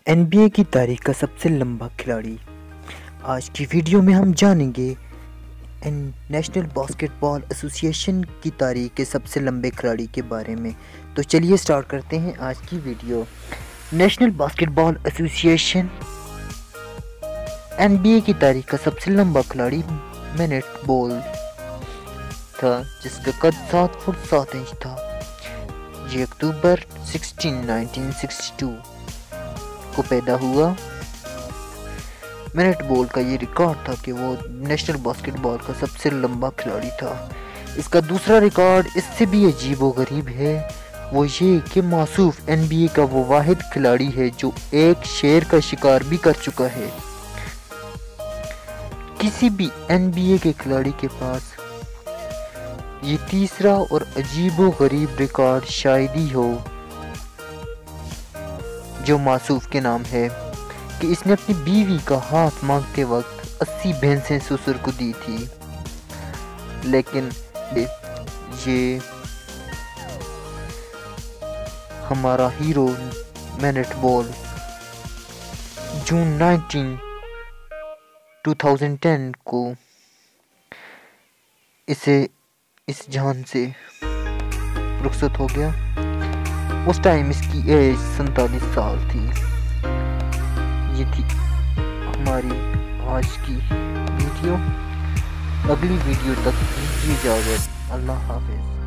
NBA की तारीख का सबसे लंबा खिलाड़ी। आज की वीडियो में हम जानेंगे नेशनल बास्केटबॉल एसोसिएशन की तारीख के सबसे लंबे खिलाड़ी के बारे में। तो चलिए स्टार्ट करते हैं आज की video. National basketball association NBA की तारीख का सबसे लंबा खिलाड़ी मैनेट बॉल था, जिसका कद 7 फुट 7 इंच था। ये अक्टूबर 16, 1962 को पैदा हुआ। मैनेट बॉल का ये रिकॉर्ड था कि वो नेशनल बास्केटबॉल का सबसे लंबा खिलाड़ी था। इसका दूसरा रिकॉर्ड इससे भी अजीबोगरीब है, वो ये कि मासूफ NBA का वो वाहिद खिलाड़ी है जो एक शेर का शिकार भी कर चुका है। किसी भी NBA के खिलाड़ी के पास ये तीसरा और अजीबोगरीब रिकॉर्ड शायद ही हो, जो मासूफ के नाम है कि इसने अपनी बीवी का हाथ मांगते वक्त 80 भैंसें ससुर को दी थी। लेकिन ये हमारा हीरो मैनेट बॉल जून 2010 को इस जहान से रुखसत हो गया। उस टाइम इसकी एज 47 साल थी। ये थी हमारी आज की वीडियो। अगली वीडियो तक दीजिए इजाज़त। अल्लाह हाफिज़।